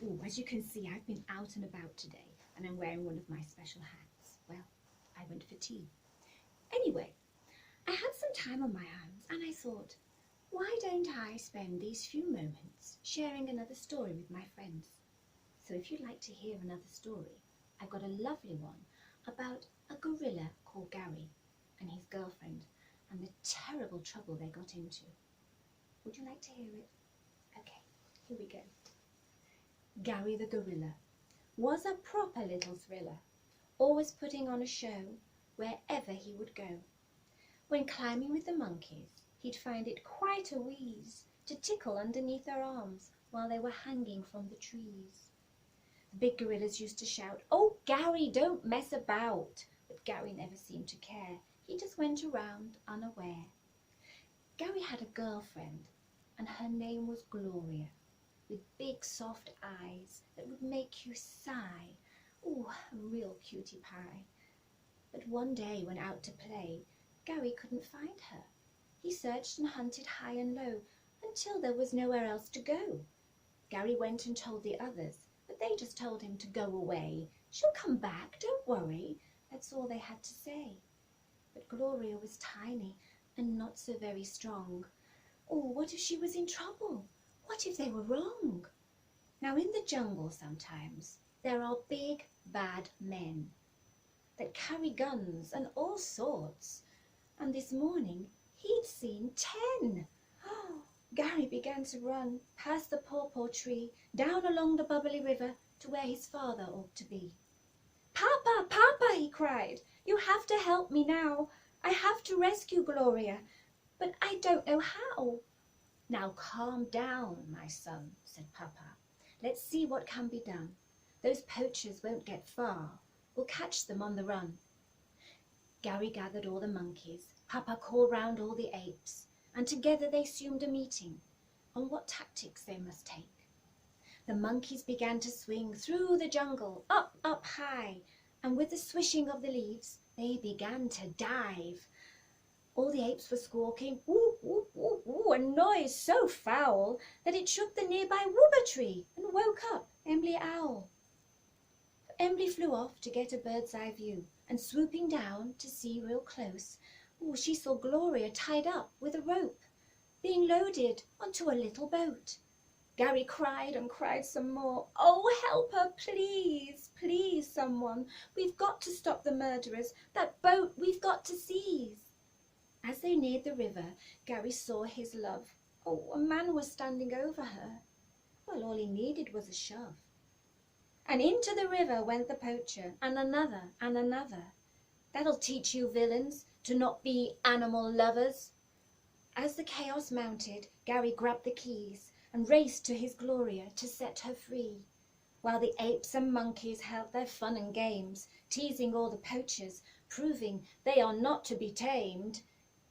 Ooh, as you can see, I've been out and about today and I'm wearing one of my special hats. Well, I went for tea. Anyway, I had some time on my hands and I thought, why don't I spend these few moments sharing another story with my friends? So if you'd like to hear another story, I've got a lovely one about a gorilla called Gary and his girlfriend and the terrible trouble they got into. Would you like to hear it? Okay, here we go. Gary the gorilla was a proper little thriller, always putting on a show wherever he would go. When climbing with the monkeys, he'd find it quite a wheeze to tickle underneath their arms while they were hanging from the trees. The big gorillas used to shout, "Oh, Gary, don't mess about!" But Gary never seemed to care. He just went around unaware. Gary had a girlfriend, and her name was Gloria, with big soft eyes that would make you sigh. Ooh, a real cutie pie. But one day when out to play, Gary couldn't find her. He searched and hunted high and low until there was nowhere else to go. Gary went and told the others, but they just told him to go away. "She'll come back, don't worry." That's all they had to say. But Gloria was tiny and not so very strong. Oh, what if she was in trouble? What if they were wrong? Now in the jungle sometimes there are big bad men that carry guns and all sorts. And this morning he'd seen 10. Gary began to run past the pawpaw tree, down along the bubbly river to where his father ought to be. "Papa, Papa," he cried, "you have to help me now. I have to rescue Gloria, but I don't know how." "Now calm down, my son," said Papa. "Let's see what can be done. Those poachers won't get far. We'll catch them on the run." Gary gathered all the monkeys. Papa called round all the apes, and together they assumed a meeting on what tactics they must take. The monkeys began to swing through the jungle, up, up high, and with the swishing of the leaves, they began to dive. All the apes were squawking, "Whoop, whoop, whoop, whoop," a noise so foul that it shook the nearby wooba tree and woke up Emily Owl. Emily flew off to get a bird's eye view, and swooping down to see real close, she saw Gloria tied up with a rope, being loaded onto a little boat. Gary cried and cried some more. "Oh, help her, please, please, someone. We've got to stop the murderers. That boat we've got to seize." As they neared the river, Gary saw his love. A man was standing over her. Well, all he needed was a shove. And into the river went the poacher, and another and another. "That'll teach you villains to not be animal lovers." As the chaos mounted, Gary grabbed the keys and raced to his Gloria to set her free, while the apes and monkeys held their fun and games, teasing all the poachers, proving they are not to be tamed.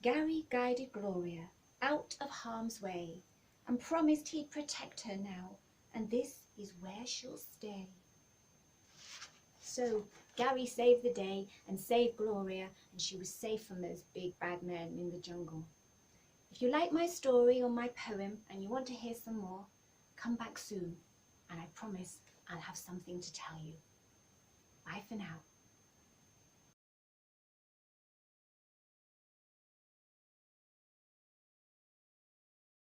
Gary guided Gloria out of harm's way and promised he'd protect her now, and this is where she'll stay. So Gary saved the day and saved Gloria, and she was safe from those big bad men in the jungle. If you like my story or my poem and you want to hear some more, come back soon, and I promise I'll have something to tell you. Bye for now.